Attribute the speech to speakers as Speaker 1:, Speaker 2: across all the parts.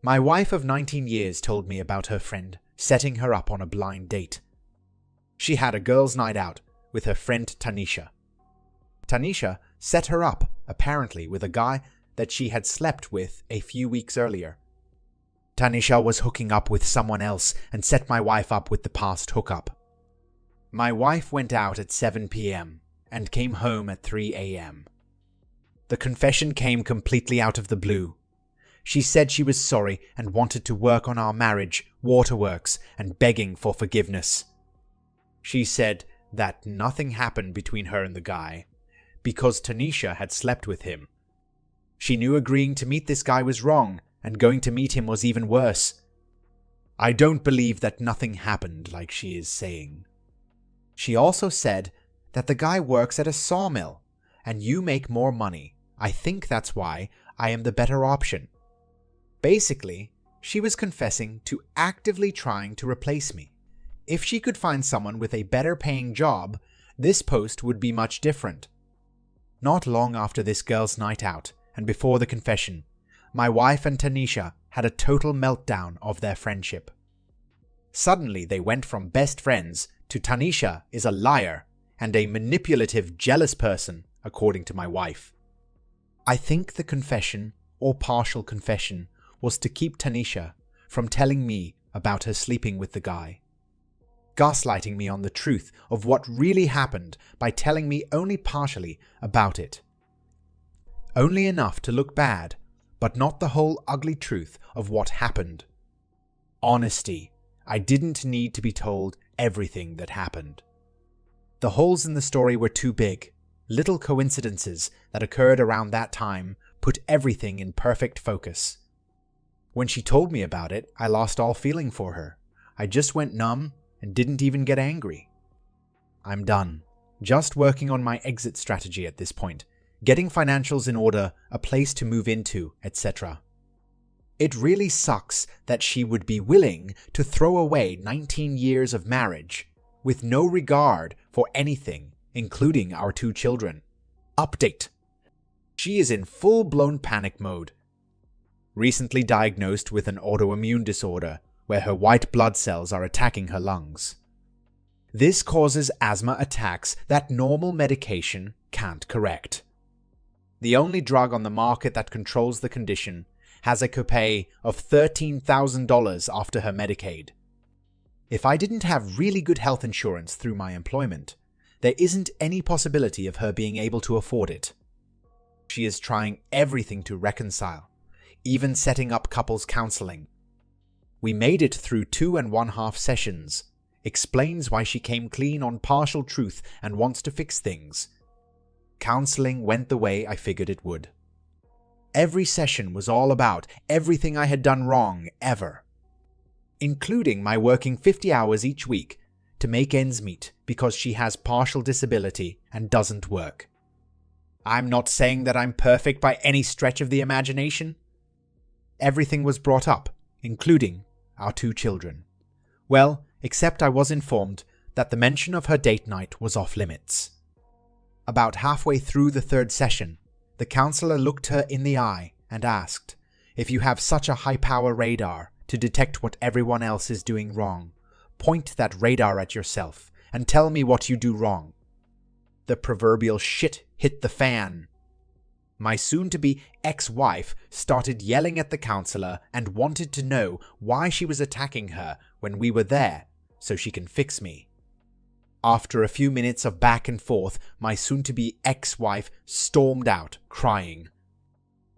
Speaker 1: My wife of 19 years told me about her friend setting her up on a blind date. She had a girls' night out with her friend Tanisha. Tanisha set her up, apparently, with a guy that she had slept with a few weeks earlier. Tanisha was hooking up with someone else and set my wife up with the past hookup. My wife went out at 7 p.m. and came home at 3 a.m. The confession came completely out of the blue. She said she was sorry and wanted to work on our marriage, waterworks, and begging for forgiveness. She said that nothing happened between her and the guy because Tanisha had slept with him. She knew agreeing to meet this guy was wrong and going to meet him was even worse. I don't believe that nothing happened like she is saying. She also said that the guy works at a sawmill and you make more money. I think that's why I am the better option. Basically, she was confessing to actively trying to replace me. If she could find someone with a better paying job, this post would be much different. Not long after this girl's night out and before the confession, my wife and Tanisha had a total meltdown of their friendship. Suddenly they went from best friends to Tanisha is a liar and a manipulative, jealous person, according to my wife. I think the confession, or partial confession, was to keep Tanisha from telling me about her sleeping with the guy. Gaslighting me on the truth of what really happened by telling me only partially about it. Only enough to look bad, but not the whole ugly truth of what happened. Honesty. I didn't need to be told everything that happened. The holes in the story were too big. Little coincidences that occurred around that time put everything in perfect focus. When she told me about it, I lost all feeling for her. I just went numb and didn't even get angry. I'm done. Just working on my exit strategy at this point, getting financials in order, a place to move into, etc. It really sucks that she would be willing to throw away 19 years of marriage with no regard for anything, including our 2 children. Update. She is in full-blown panic mode. Recently diagnosed with an autoimmune disorder where her white blood cells are attacking her lungs. This causes asthma attacks that normal medication can't correct. The only drug on the market that controls the condition has a copay of $13,000 after her Medicaid. If I didn't have really good health insurance through my employment, there isn't any possibility of her being able to afford it. She is trying everything to reconcile, even setting up couples counseling. We made it through 2.5 sessions, explains why she came clean on partial truth and wants to fix things. Counseling went the way I figured it would. Every session was all about everything I had done wrong ever, including my working 50 hours each week to make ends meet because she has partial disability and doesn't work. I'm not saying that I'm perfect by any stretch of the imagination. Everything was brought up, including our 2 children. Well, except I was informed that the mention of her date night was off limits. About halfway through the 3rd session, the counselor looked her in the eye and asked, "If you have such a high-power radar to detect what everyone else is doing wrong, point that radar at yourself and tell me what you do wrong." The proverbial shit hit the fan. My soon-to-be ex-wife started yelling at the counselor and wanted to know why she was attacking her when we were there, so she can fix me. After a few minutes of back and forth, my soon-to-be ex-wife stormed out, crying.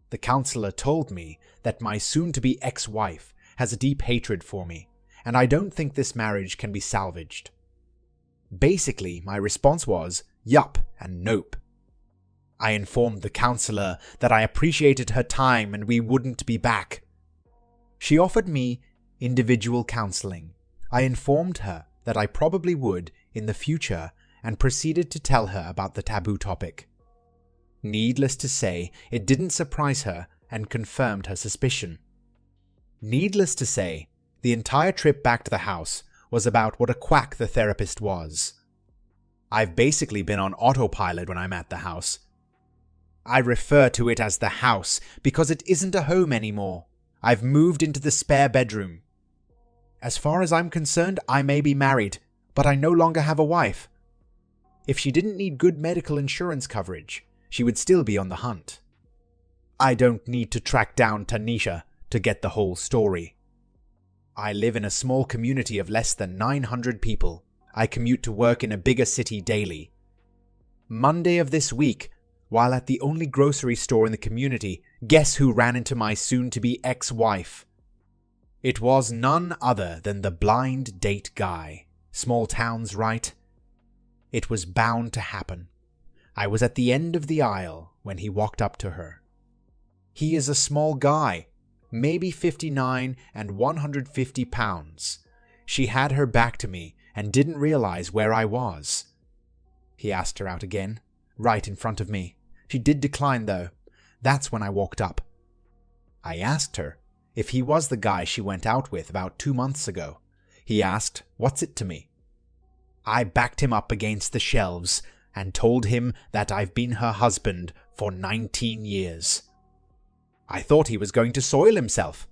Speaker 1: The counselor told me that my soon-to-be ex-wife has a deep hatred for me, and I don't think this marriage can be salvaged. Basically, my response was, yup and nope. I informed the counselor that I appreciated her time and we wouldn't be back. She offered me individual counseling. I informed her that I probably would in the future and proceeded to tell her about the taboo topic. Needless to say, it didn't surprise her and confirmed her suspicion. Needless to say, the entire trip back to the house was about what a quack the therapist was. I've basically been on autopilot when I'm at the house. I refer to it as the house because it isn't a home anymore. I've moved into the spare bedroom. As far as I'm concerned, I may be married, but I no longer have a wife. If she didn't need good medical insurance coverage, she would still be on the hunt. I don't need to track down Tanisha to get the whole story. I live in a small community of less than 900 people. I commute to work in a bigger city daily. Monday of this week, while at the only grocery store in the community, guess who ran into my soon-to-be ex-wife? It was none other than the blind date guy. Small towns, right? It was bound to happen. I was at the end of the aisle when he walked up to her. He is a small guy, maybe 59 and 150 pounds. She had her back to me and didn't realize where I was. He asked her out again, right in front of me. She did decline though. That's when I walked up. I asked her if he was the guy she went out with about 2 months ago. He asked, "What's it to me?" I backed him up against the shelves and told him that I've been her husband for 19 years. I thought he was going to soil himself.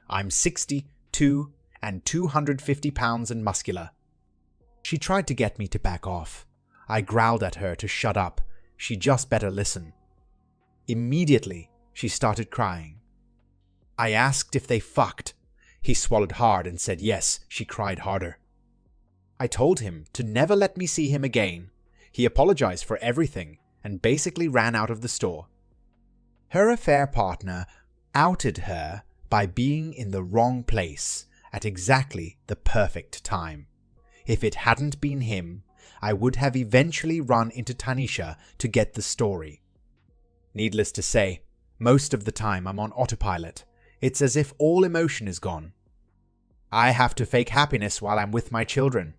Speaker 1: I'm 62 and 250 pounds and muscular. She tried to get me to back off. I growled at her to shut up. She just better listen. Immediately, she started crying. I asked if they fucked. He swallowed hard and said yes. She cried harder. I told him to never let me see him again. He apologized for everything and basically ran out of the store. Her affair partner outed her by being in the wrong place at exactly the perfect time. If it hadn't been him, I would have eventually run into Tanisha to get the story. Needless to say, most of the time I'm on autopilot. It's as if all emotion is gone. I have to fake happiness while I'm with my children.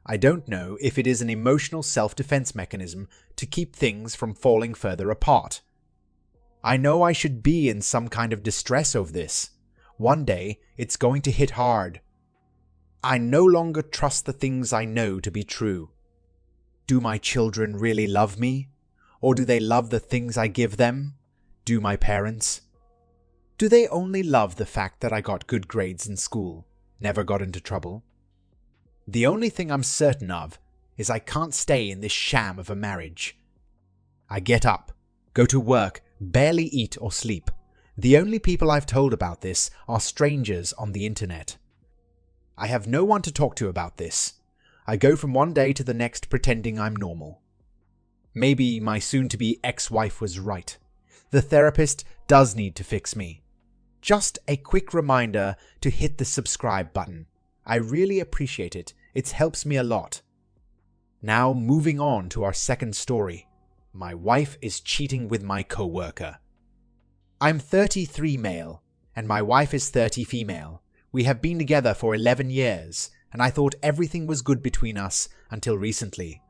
Speaker 1: I don't know if it is an emotional self-defense mechanism to keep things from falling further apart. I know I should be in some kind of distress over this. One day, it's going to hit hard. I no longer trust the things I know to be true. Do my children really love me? Or do they love the things I give them? Do my parents? Do they only love the fact that I got good grades in school, never got into trouble? The only thing I'm certain of is I can't stay in this sham of a marriage. I get up, go to work, barely eat or sleep. The only people I've told about this are strangers on the internet. I have no one to talk to about this. I go from one day to the next pretending I'm normal. Maybe my soon-to-be ex-wife was right. The therapist does need to fix me. Just a quick reminder to hit the subscribe button. I really appreciate it. It helps me a lot. Now moving on to our second story. My wife is cheating with my co-worker. I'm 33 male and my wife is 30 female. We have been together for 11 years and I thought everything was good between us until recently.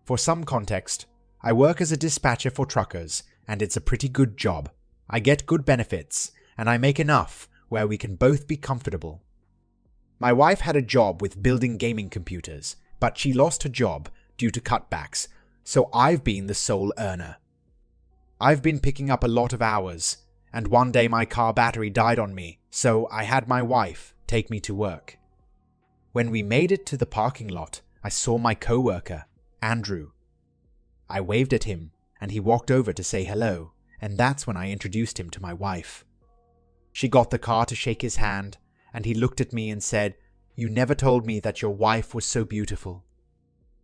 Speaker 1: For some context, I work as a dispatcher for truckers and it's a pretty good job. I get good benefits and I make enough where we can both be comfortable. My wife had a job with building gaming computers, but she lost her job due to cutbacks, so I've been the sole earner. I've been picking up a lot of hours, and one day my car battery died on me, so I had my wife take me to work. When we made it to the parking lot, I saw my co-worker, Andrew. I waved at him, and he walked over to say hello, and that's when I introduced him to my wife. She got the car to shake his hand, and he looked at me and said, "You never told me that your wife was so beautiful."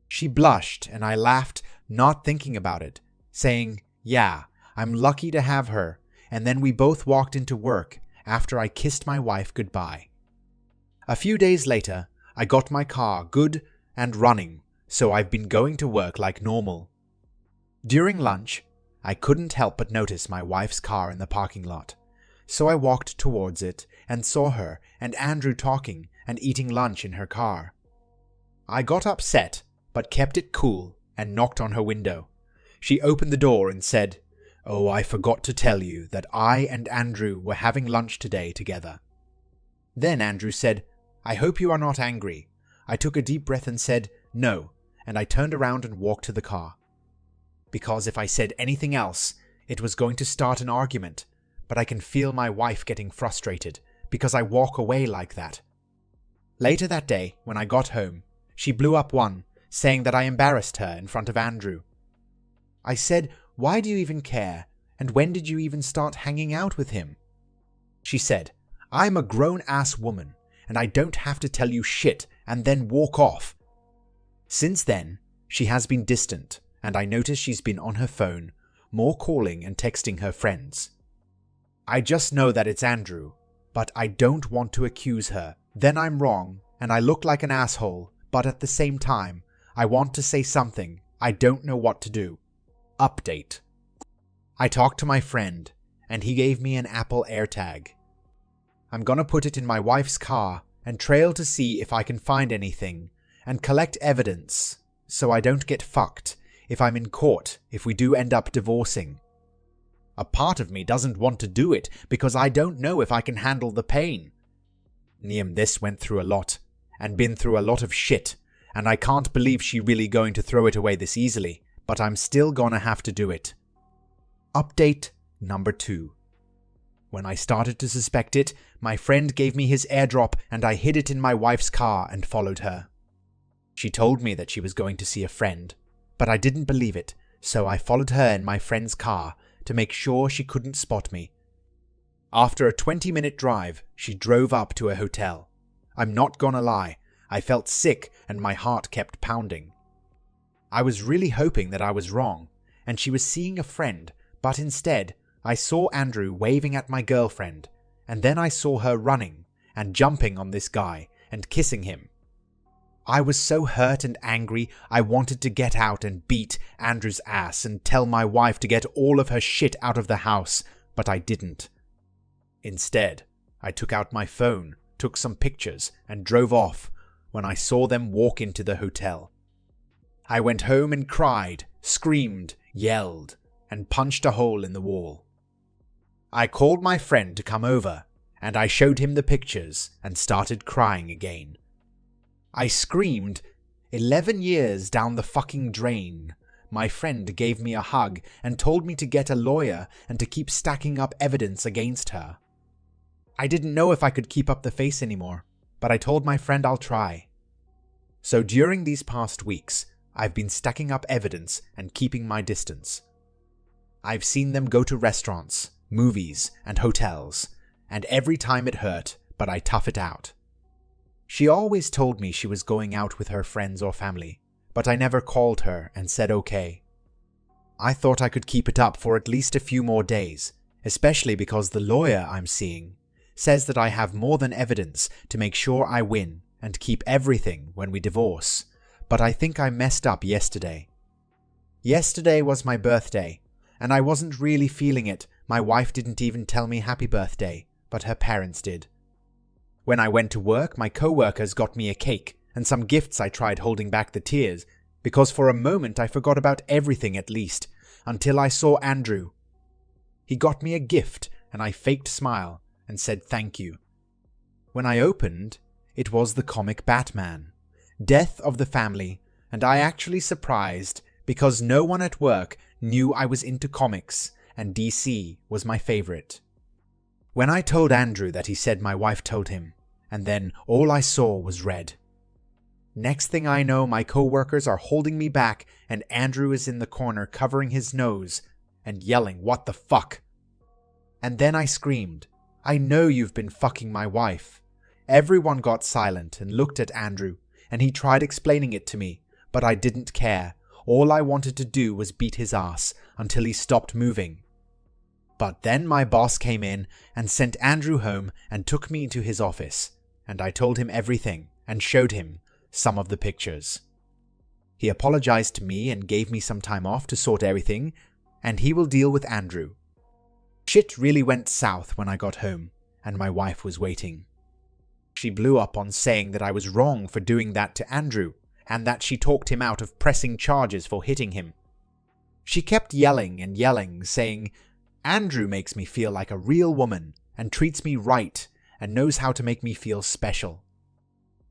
Speaker 1: She blushed and I laughed, not thinking about it, saying, "Yeah, I'm lucky to have her," and then we both walked into work after I kissed my wife goodbye. A few days later, I got my car good and running, so I've been going to work like normal. During lunch, I couldn't help but notice my wife's car in the parking lot. So I walked towards it and saw her and Andrew talking and eating lunch in her car. I got upset, but kept it cool and knocked on her window. She opened the door and said, "Oh, I forgot to tell you that I and Andrew were having lunch today together." Then Andrew said, "I hope you are not angry." I took a deep breath and said, "No," and I turned around and walked to the car. Because if I said anything else, it was going to start an argument. but I can feel my wife getting frustrated because I walk away like that. Later that day, when I got home, she blew up one, saying that I embarrassed her in front of Andrew. I said, "Why do you even care? And when did you even start hanging out with him?" She said, "I'm a grown-ass woman, and I don't have to tell you shit," and then walk off. Since then, she has been distant, and I notice she's been on her phone, more calling and texting her friends. I just know that it's Andrew, but I don't want to accuse her. Then I'm wrong, and I look like an asshole, but at the same time, I want to say something. I don't know what to do. Update. I talked to my friend, and he gave me an Apple AirTag. I'm gonna put it in my wife's car and trail to see if I can find anything and collect evidence so I don't get fucked if I'm in court if we do end up divorcing. A part of me doesn't want to do it because I don't know if I can handle the pain. This went through a lot and been through a lot of shit, and I can't believe she really going to throw it away this easily, but I'm still gonna have to do it. Update number 2. When I started to suspect it, my friend gave me his airdrop and I hid it in my wife's car and followed her. She told me that she was going to see a friend, but I didn't believe it, so I followed her in my friend's car to make sure she couldn't spot me. After a 20-minute drive, she drove up to a hotel. I'm not gonna lie, I felt sick and my heart kept pounding. I was really hoping that I was wrong, and she was seeing a friend, but instead, I saw Andrew waving at my girlfriend, and then I saw her running and jumping on this guy and kissing him. I was so hurt and angry, I wanted to get out and beat Andrew's ass and tell my wife to get all of her shit out of the house, but I didn't. Instead, I took out my phone, took some pictures, and drove off when I saw them walk into the hotel. I went home and cried, screamed, yelled, and punched a hole in the wall. I called my friend to come over, and I showed him the pictures and started crying again. I screamed, 11 years down the fucking drain. My friend gave me a hug and told me to get a lawyer and to keep stacking up evidence against her. I didn't know if I could keep up the face anymore, but I told my friend I'll try. So during these past weeks, I've been stacking up evidence and keeping my distance. I've seen them go to restaurants, movies, and hotels, and every time it hurt, but I tough it out. She always told me she was going out with her friends or family, but I never called her and said okay. I thought I could keep it up for at least a few more days, especially because the lawyer I'm seeing says that I have more than evidence to make sure I win and keep everything when we divorce, but I think I messed up yesterday. Yesterday was my birthday, and I wasn't really feeling it. My wife didn't even tell me happy birthday, but her parents did. When I went to work, my co-workers got me a cake and some gifts. I tried holding back the tears, because for a moment I forgot about everything at least, until I saw Andrew. He got me a gift, and I faked smile and said thank you. When I opened, it was the comic Batman, Death of the Family, and I actually surprised because no one at work knew I was into comics, and DC was my favorite. When I told Andrew that, he said my wife told him, and then all I saw was red. Next thing I know, my co-workers are holding me back, and Andrew is in the corner covering his nose and yelling, "What the fuck?" And then I screamed, "I know you've been fucking my wife." Everyone got silent and looked at Andrew, and he tried explaining it to me, but I didn't care. All I wanted to do was beat his ass until he stopped moving. But then my boss came in and sent Andrew home and took me into his office, and I told him everything and showed him some of the pictures. He apologized to me and gave me some time off to sort everything, and he will deal with Andrew. Shit really went south when I got home, and my wife was waiting. She blew up on saying that I was wrong for doing that to Andrew, and that she talked him out of pressing charges for hitting him. She kept yelling and yelling, saying, "Andrew makes me feel like a real woman and treats me right and knows how to make me feel special."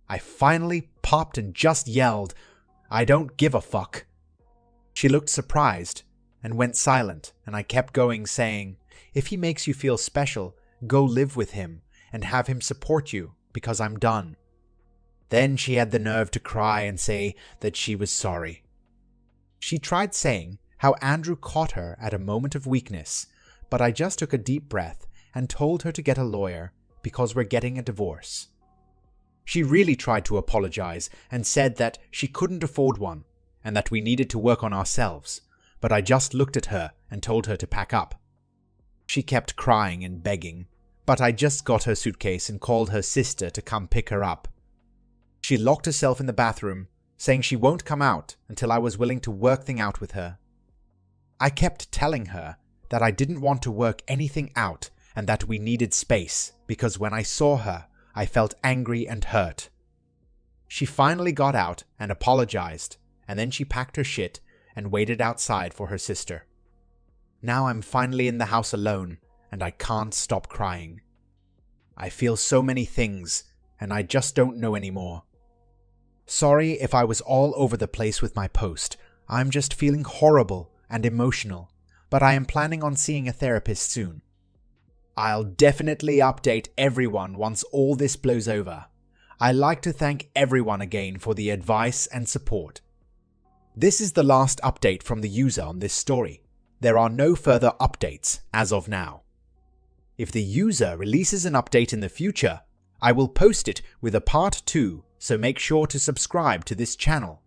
Speaker 1: I finally popped and just yelled, "I don't give a fuck." She looked surprised and went silent, and I kept going saying, If he makes you feel special, go live with him and have him support you because I'm done." Then she had the nerve to cry and say that she was sorry. She tried saying how Andrew caught her at a moment of weakness, but I just took a deep breath and told her to get a lawyer because we're getting a divorce. She really tried to apologize and said that she couldn't afford one and that we needed to work on ourselves, but I just looked at her and told her to pack up. She kept crying and begging, but I just got her suitcase and called her sister to come pick her up. She locked herself in the bathroom, saying she won't come out until I was willing to work things out with her. I kept telling her that I didn't want to work anything out and that we needed space because when I saw her, I felt angry and hurt. She finally got out and apologized, and then she packed her shit and waited outside for her sister. Now I'm finally in the house alone and I can't stop crying. I feel so many things and I just don't know anymore. Sorry if I was all over the place with my post. I'm just feeling horrible and emotional, but I am planning on seeing a therapist soon. I'll definitely update everyone once all this blows over. I'd like to thank everyone again for the advice and support. This is the last update from the user on this story. There are no further updates as of now. If the user releases an update in the future, I will post it with a part 2, so make sure to subscribe to this channel